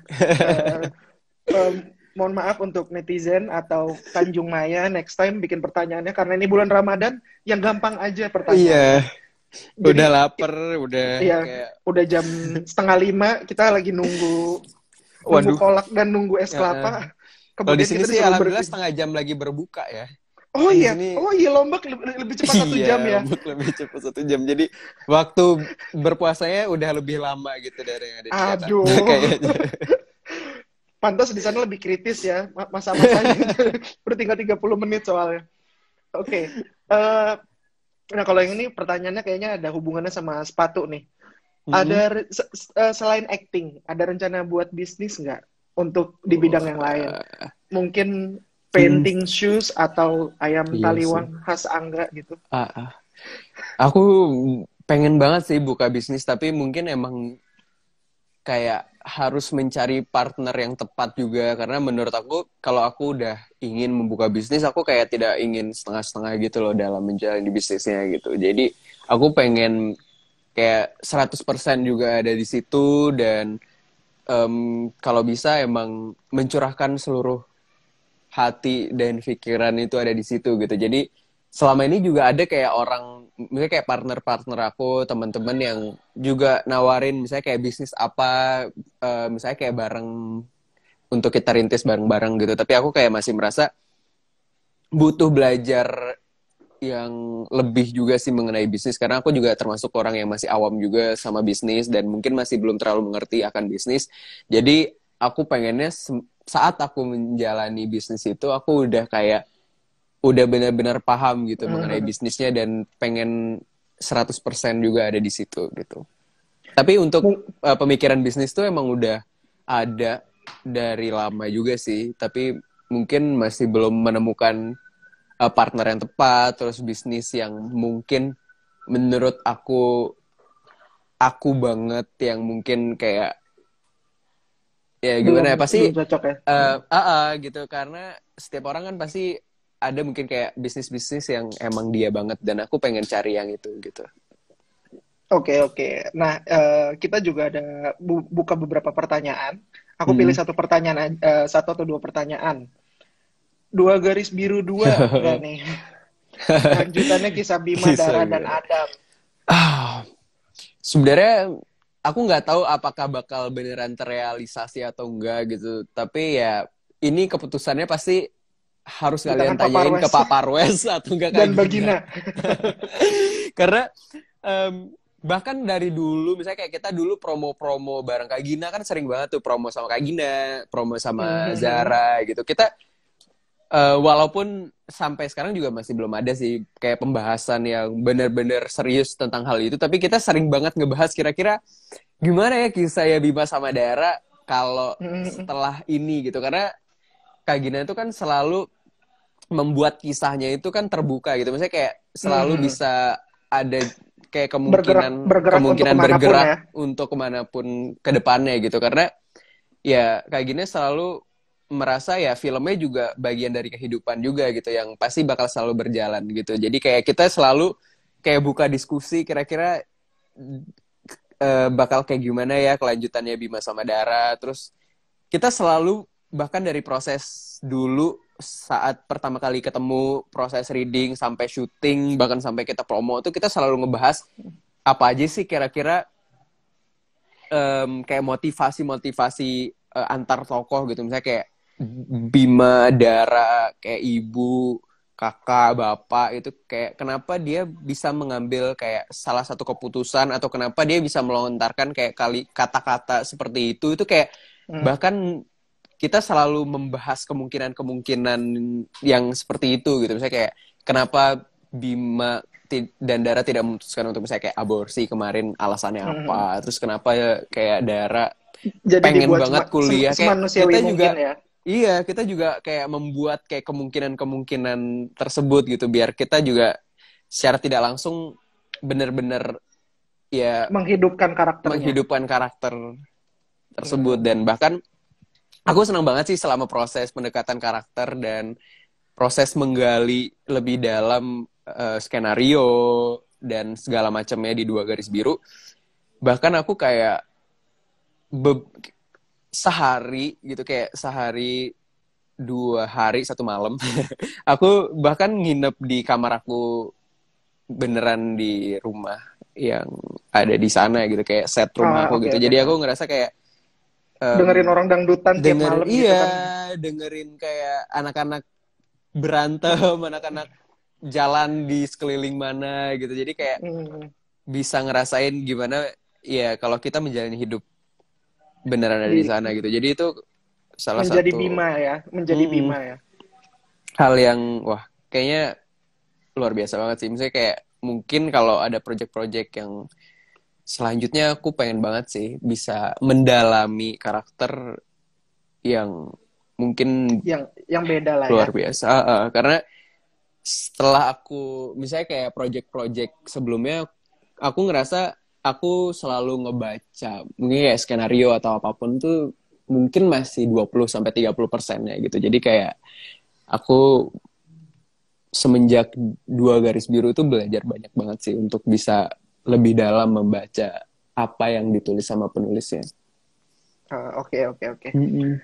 Eh, em, mohon maaf untuk netizen atau Tanjung Maya next time bikin pertanyaannya karena ini bulan Ramadan yang gampang aja pertanyaannya. Iya, udah Jadi lapar, udah ya kayak, udah jam 4:30 kita lagi nunggu waduh. kolak dan nunggu es Ya, kelapa. kalau di Kemudian sini kita sih disuruh alhamdulillah setengah jam lagi berbuka ya. Oh Kan di iya, sini oh iya Lombok lebih cepat 1 jam iya, ya. Lombok lebih cepat 1 jam. Jadi waktu berpuasanya udah lebih lama gitu dari yang ada di Jakarta Aduh, kayaknya. pantas di sana lebih kritis ya masa-masanya. Udah tinggal 30 menit soalnya. Oke. Eh, nah kalau yang ini pertanyaannya kayaknya ada hubungannya sama sepatu nih. Mm-mm. Selain acting, ada rencana buat bisnis nggak untuk di bidang yang lain? Wah, Mungkin painting shoes atau ayam Iya sih. taliwang khas Angga gitu? Ah, ah. Aku pengen banget sih buka bisnis, tapi mungkin emang kayak harus mencari partner yang tepat juga. Karena menurut aku, kalau aku udah ingin membuka bisnis, aku kayak tidak ingin setengah-setengah gitu loh dalam menjalani bisnisnya gitu. Jadi aku pengen kayak 100% juga ada di situ, dan kalau bisa emang mencurahkan seluruh hati dan pikiran itu ada di situ gitu. Jadi selama ini juga ada kayak orang, misalnya kayak partner-partner aku, teman-teman yang juga nawarin misalnya kayak bisnis apa, misalnya kayak bareng untuk kita rintis bareng-bareng gitu. Tapi aku kayak masih merasa butuh belajar yang lebih juga sih mengenai bisnis, karena aku juga termasuk orang yang masih awam juga sama bisnis dan mungkin masih belum terlalu mengerti akan bisnis. Jadi aku pengennya saat aku menjalani bisnis itu aku udah kayak udah benar-benar paham gitu mengenai Mhm. bisnisnya dan pengen 100% juga ada di situ gitu. Tapi untuk Mung- pemikiran bisnis tuh emang udah ada dari lama juga sih, tapi mungkin masih belum menemukan partner yang tepat, terus bisnis yang mungkin menurut aku banget, yang mungkin kayak ya belum gimana ya, pasti belum cocok ya. gitu, karena setiap orang kan pasti ada mungkin kayak bisnis-bisnis yang emang dia banget, dan aku pengen cari yang itu gitu. Oke, oke. Nah, kita juga ada buka beberapa pertanyaan. Aku pilih Mm-mm. satu pertanyaan, satu atau dua pertanyaan. Dua garis biru dua, nggak nih? Lanjutannya kisah Bima, Kisah Dara, dan gue. Adam. Ah, sebenarnya aku nggak tahu apakah bakal beneran terrealisasi atau enggak gitu. Tapi ya ini keputusannya pasti harus Di kalian tangan Pak tanyain ke Parwes Pak Parwes atau enggak Kak dan Gina. Bagina. Karena bahkan dari dulu, misalnya kayak kita dulu promo-promo bareng Kak Gina kan sering banget tuh promo sama Kak Gina, promo sama Zara gitu. Kita walaupun sampai sekarang juga masih belum ada sih kayak pembahasan yang benar-benar serius tentang hal itu, tapi kita sering banget ngebahas kira-kira gimana ya kisah ya Bima sama Dara kalau setelah ini gitu. Karena Kak Gina itu kan selalu membuat kisahnya itu kan terbuka gitu. Maksudnya kayak selalu bisa ada kayak Bergerak kemungkinan bergerak untuk kemungkinan kemanapun bergerak ya. untuk kemanapun ke depannya gitu. Karena ya kayak gini selalu merasa ya filmnya juga bagian dari kehidupan juga gitu, yang pasti bakal selalu berjalan gitu. Jadi kayak kita selalu kayak buka diskusi kira-kira bakal kayak gimana ya kelanjutannya Bima sama Dara. Terus kita selalu bahkan dari proses dulu saat pertama kali ketemu, proses reading sampai syuting, bahkan sampai kita promo tuh kita selalu ngebahas apa aja sih kira-kira kayak motivasi-motivasi antar tokoh gitu. Misalnya kayak Bima, Dara, kayak ibu, kakak, bapak, itu kayak kenapa dia bisa mengambil kayak salah satu keputusan, atau kenapa dia bisa melontarkan kayak kata-kata seperti itu kayak Hmm. bahkan kita selalu membahas kemungkinan-kemungkinan yang seperti itu gitu. Misalnya kayak kenapa Bima dan Dara tidak memutuskan untuk misalnya kayak aborsi kemarin, alasannya apa. Terus kenapa ya kayak Dara Jadi pengen dibuat banget kuliah. Kayak semanusiawi kita mungkin juga, ya. iya, kita juga kayak membuat kayak kemungkinan-kemungkinan tersebut gitu. Biar kita juga secara tidak langsung bener-bener ya Menghidupkan karakternya. menghidupkan karakter tersebut. Hmm. Dan bahkan aku senang banget sih selama proses pendekatan karakter dan proses menggali lebih dalam skenario dan segala macamnya di Dua Garis Biru. Bahkan aku kayak be- sehari gitu, kayak sehari 2 hari 1 malam aku bahkan nginep di kamar aku beneran di rumah yang ada di sana gitu, kayak set rumah Ah, aku oke, gitu. oke. Jadi aku ngerasa kayak Dengerin orang dangdutan tiap denger, malam gitu iya, kan. dengerin kayak anak-anak berantem, anak-anak jalan di sekeliling mana gitu. Jadi kayak Hmm. bisa ngerasain gimana ya kalau kita menjalani hidup beneran ada di Di sana gitu. Jadi itu salah menjadi satu Bima ya, menjadi mm-mm, Bima ya. hal yang wah kayaknya luar biasa banget sih. Misalnya kayak mungkin kalau ada project-project yang selanjutnya, aku pengen banget sih bisa mendalami karakter yang mungkin Yang beda lah ya. luar biasa. Karena setelah aku misalnya kayak project-project sebelumnya, aku ngerasa aku selalu ngebaca mungkin kayak skenario atau apapun tuh mungkin masih 20-30% ya gitu. Jadi kayak aku semenjak Dua Garis Biru itu belajar banyak banget sih untuk bisa lebih dalam membaca apa yang ditulis sama penulisnya. Oke, oke, oke. Mm-mm.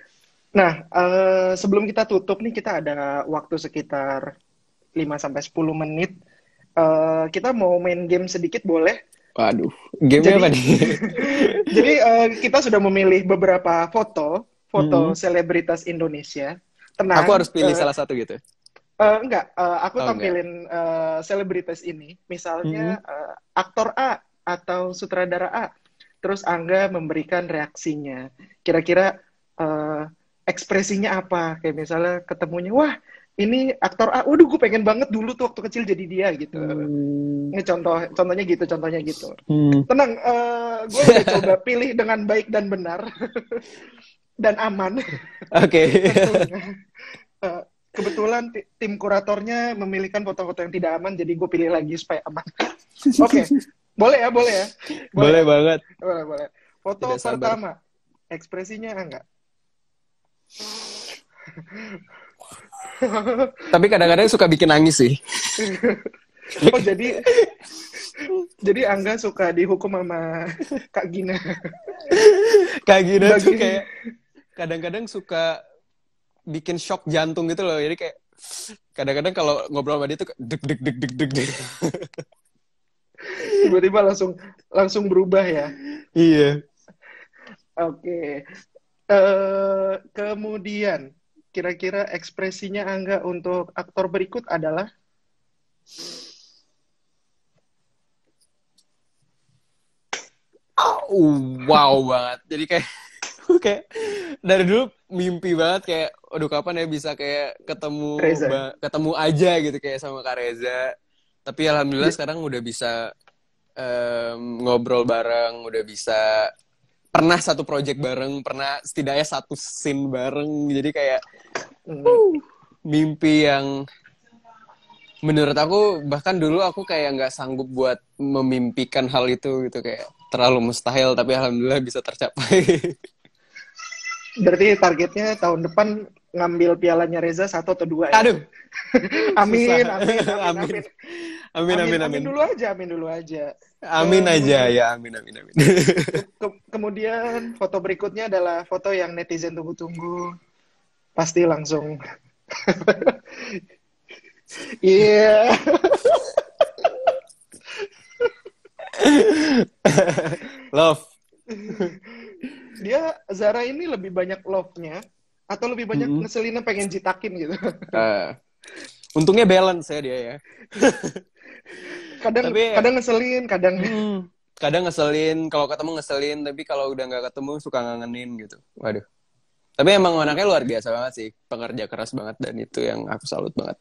Nah, sebelum kita tutup nih, kita ada waktu sekitar 5 sampai 10 menit. Kita mau main game sedikit, boleh? Waduh, gamenya Jadi, apa nih? jadi kita sudah memilih beberapa foto, Mm-mm. foto selebritas Indonesia. Aku Tenang, harus pilih salah satu gitu. enggak, aku Oh enggak. tampilin selebritas ini. Mm-mm. Misalnya aktor A atau sutradara A. Terus Angga memberikan reaksinya. Kira-kira eh, ekspresinya apa? Kayak misalnya ketemunya, wah ini aktor A. Waduh, gue pengen banget dulu tuh waktu kecil jadi dia gitu. Hmm. Ini contohnya gitu. Hmm. Tenang, gue udah coba pilih dengan baik dan benar dan aman Oke. tentunya. Eh, Kebetulan tim kuratornya memilihkan foto-foto yang tidak aman, jadi gue pilih lagi supaya aman. Oke, boleh ya, boleh ya, boleh Boleh ya, banget. boleh, boleh. Foto Tidak sabar. pertama, ekspresinya enggak. Tapi kadang-kadang suka bikin nangis sih. Oh, jadi Angga suka dihukum sama Kak Gina. Kak Gina tuh Bagi kayak kadang-kadang suka bikin shock jantung gitu loh. Jadi kayak kadang-kadang kalau ngobrol sama dia tuh deg deg deg deg deg deg. tiba-tiba langsung berubah ya. Iya. Oke. Kemudian kira-kira ekspresinya Angga untuk aktor berikut adalah Wow banget. Jadi kayak kayak dari dulu mimpi banget kayak aduh kapan ya bisa kayak Reza. ketemu aja gitu kayak sama Kak Reza. Tapi alhamdulillah J- sekarang udah bisa ngobrol bareng, udah bisa pernah satu project bareng, pernah setidaknya satu scene bareng. Jadi kayak hmm, mimpi yang menurut aku bahkan dulu aku kayak nggak sanggup buat memimpikan hal itu gitu kayak terlalu mustahil tapi alhamdulillah bisa tercapai. Berarti targetnya tahun depan ngambil pialanya Reza 1 atau 2 ya. Aduh, susah. Amin, amin, amin, Amin. amin. Amin, Amin, amin, amin amin. dulu aja, amin dulu aja. Amin aja Kemudian, ya, amin, amin, amin. kemudian foto berikutnya adalah foto yang netizen tunggu-tunggu. Pasti langsung. Iya. Love. Dia Zara ini lebih banyak love-nya atau lebih banyak Mm-mm. ngeselinnya pengen jitakin gitu. Untungnya balance ya dia ya. Kadang Tapi kadang ngeselin, kadang kadang ngeselin, kalau ketemu ngeselin, tapi kalau udah nggak ketemu suka ngangenin gitu. Waduh. Tapi emang anaknya luar biasa banget sih, pekerja keras banget dan itu yang aku salut banget.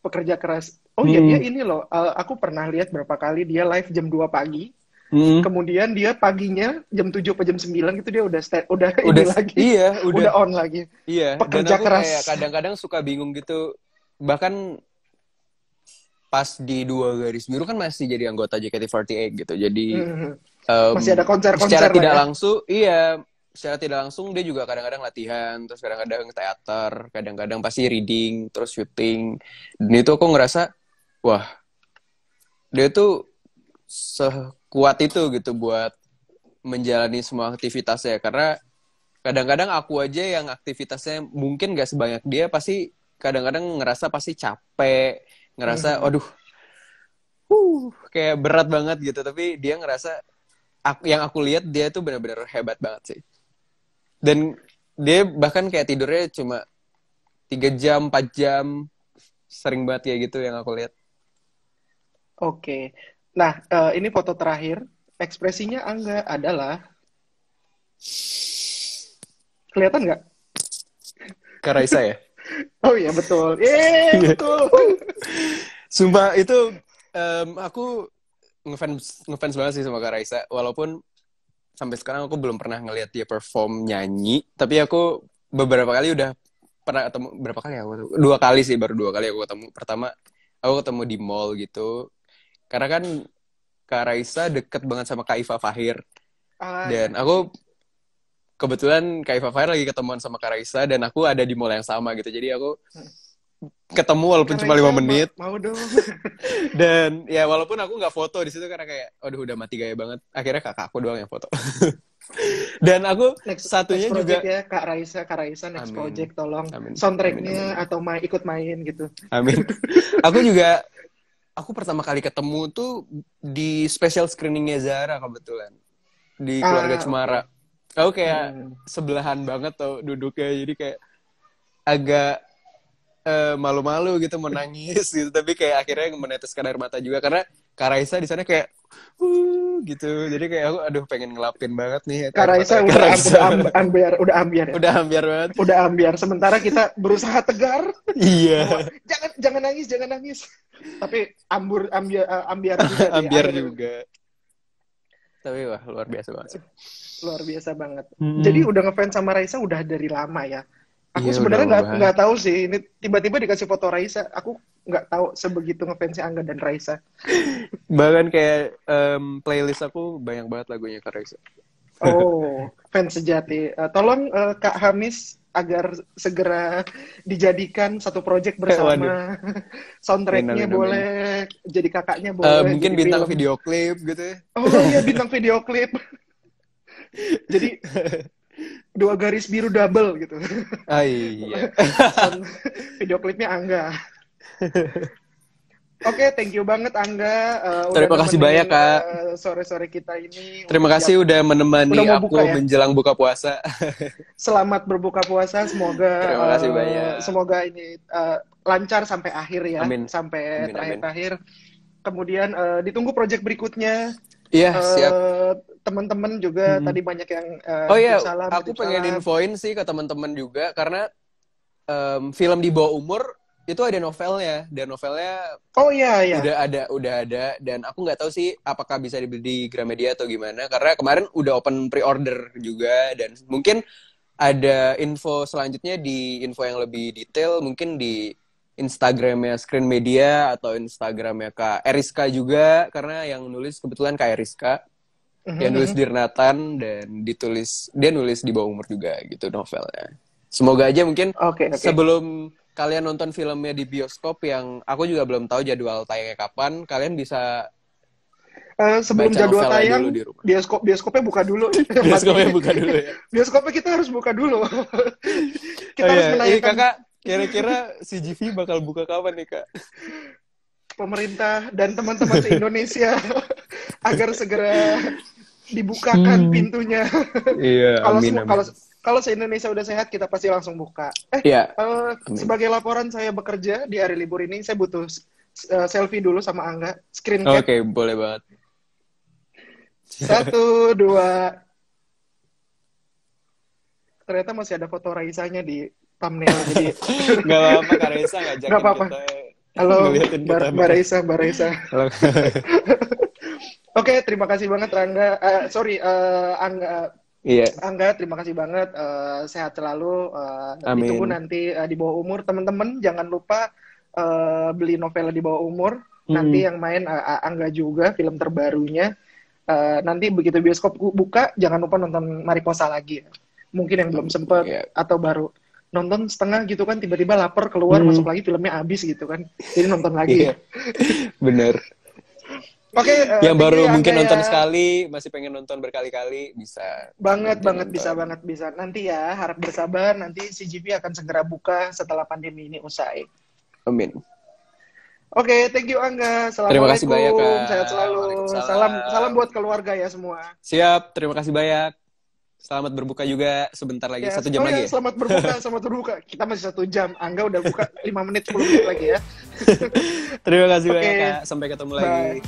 pekerja keras. Oh iya, dia ini loh. Aku pernah lihat berapa kali dia live jam 2 pagi. Hmm. Kemudian dia paginya jam 7 atau jam 9 gitu dia udah Udah ini lagi. iya, Udah on lagi. iya. Dan Pekerja aku keras. kayak kadang-kadang suka bingung gitu. Bahkan pas di Dua Garis Biru kan masih jadi anggota JKT48 gitu. Jadi Masih ada secara konser-konser lah tidak ya. langsung, iya, secara tidak langsung dia juga kadang-kadang latihan, terus kadang-kadang teater, kadang-kadang pasti reading, terus syuting. Dan itu aku ngerasa, wah, dia tuh sekuat itu gitu buat menjalani semua aktivitasnya. Karena kadang-kadang aku aja yang aktivitasnya mungkin gak sebanyak dia, pasti kadang-kadang ngerasa pasti capek, ngerasa, aduh, kayak berat banget gitu. Tapi dia ngerasa, yang aku lihat dia tuh benar-benar hebat banget sih. Dan dia bahkan kayak tidurnya cuma 3 jam, 4 jam. Sering banget kayak gitu yang aku lihat. Oke. Nah, ini foto terakhir. Ekspresinya Angga adalah kelihatan nggak? Kak Raisa ya? Oh iya betul. Betul. Sumpah itu aku ngefans banget sih sama Kak Raisa. Walaupun sampai sekarang aku belum pernah ngelihat dia perform nyanyi. Tapi aku beberapa kali udah pernah ketemu, berapa kali aku ketemu? 2 kali sih, baru 2 kali aku ketemu. Pertama aku ketemu di mall gitu, karena kan Kak Raisa deket banget sama Kak Iva Fahir, Ya. dan aku kebetulan Kak Iva Fahir lagi ketemuan sama Kak Raisa, dan aku ada di mall yang sama gitu, jadi aku ketemu walaupun Kak cuma 5 Raisa, menit. mau dong. Dan ya walaupun aku nggak foto di situ karena kayak aduh udah mati gaya banget, akhirnya kakak aku doang yang foto. Dan aku Next satunya project juga, ya Kak Raisa next amin, project tolong amin, amin, amin, soundtracknya atau ikut main gitu. amin. Aku juga, aku pertama kali ketemu tuh di special screeningnya Zara kebetulan di Keluarga Cemara. Okay. Aku kayak sebelahan banget tuh duduknya, jadi kayak agak malu-malu gitu, menangis gitu, tapi kayak akhirnya meneteskan air mata juga karena Kak Raisa di sana kayak gitu, jadi kayak aku aduh pengen ngelapin banget nih Kak air Raisa mata udah ambiar ambiar ya. udah ambiar banget, udah ambiar, sementara kita berusaha tegar. iya. Bahwa, jangan nangis, tapi ambiar juga deh, ambiar akhirnya. juga, tapi wah luar biasa banget sih. Luar biasa banget. Jadi udah ngefans sama Raisa udah dari lama ya. Aku Iya, sebenarnya nggak tahu sih, ini tiba-tiba dikasih foto Raisa, aku nggak tahu sebegitu ngefansnya Angga dan Raisa. Bahkan kayak playlist aku banyak banget lagunya Kak Raisa. Oh, fans sejati. Tolong Kak Hamis agar segera dijadikan satu project bersama. Soundtracknya boleh, jadi kakaknya boleh. Mungkin jadi bintang film. video klip gitu ya. Oh iya, bintang video klip. Jadi 2 garis biru double gitu. Ah iya. Video klipnya Angga. Oke, thank you banget Angga. Terima kasih banyak Kak. Sore-sore kita ini. Terima kasih udah menemani udah aku buka, ya? menjelang buka puasa. Selamat berbuka puasa, semoga terima kasih banyak. Semoga ini lancar sampai akhir ya, amin. Sampai terakhir-terakhir. Kemudian ditunggu project berikutnya. Iya, siap. Teman-teman juga tadi banyak yang oh iya, salam, aku pengen infoin sih ke teman-teman juga karena film di bawah umur itu ada novelnya, dan novelnya oh iya udah ada, dan aku nggak tahu sih apakah bisa dibeli di Gramedia atau gimana, karena kemarin udah open pre-order juga, dan mungkin ada info selanjutnya di info yang lebih detail mungkin di Instagramnya Screen Media atau Instagramnya Kak Eriska juga, karena yang nulis kebetulan Kak Eriska. Yang nulis Dirnatan, dan dia nulis di bawah umur juga gitu novelnya. Semoga aja mungkin sebelum kalian nonton filmnya di bioskop, yang aku juga belum tahu jadwal tayangnya kapan, kalian bisa sebelum jadwal tayang bioskopnya buka dulu. Bioskopnya buka dulu ya. Bioskopnya kita harus buka dulu. Kita harus menanyakan. Kakak, kira-kira CGV bakal buka kapan nih Kak? Pemerintah dan teman-teman se-Indonesia agar segera dibukakan pintunya. Iya, amin. Kalau se-Indonesia udah sehat, kita pasti langsung buka. Sebagai laporan saya bekerja di hari libur ini, saya butuh selfie dulu sama Angga, screen cap. Oke, boleh banget. 1, 2. Ternyata masih ada foto Raisanya di thumbnail, jadi nggak apa-apa, Kak Raisa ngajakin apa-apa. Kita. Halo, Mbak Raisa. Oke, terima kasih banget Rangga. Angga. Iya. Angga, terima kasih banget. Sehat selalu. Ditunggu nanti di bawah umur. Teman-teman, jangan lupa beli novel di bawah umur. Nanti yang main Angga juga, film terbarunya. Nanti begitu bioskop buka, jangan lupa nonton Mariposa lagi. Mungkin yang belum sempat atau baru nonton setengah gitu kan, tiba-tiba lapar keluar masuk lagi filmnya habis gitu kan, jadi nonton lagi. Bener. Oke, yang baru mungkin nonton sekali masih pengen nonton berkali-kali bisa bisa nanti ya, harap bersabar, nanti CGV akan segera buka setelah pandemi ini usai. Amin. Oke, thank you Angga. Terima kasih banyak Kak. Sehat selalu. Salam buat keluarga ya semua. Siap, terima kasih banyak. Selamat berbuka juga sebentar lagi, 1 jam lagi ya? Selamat berbuka. Kita masih 1 jam. Angga udah buka 5 menit, 10 menit lagi ya. Terima kasih banyak Kak. Sampai ketemu lagi.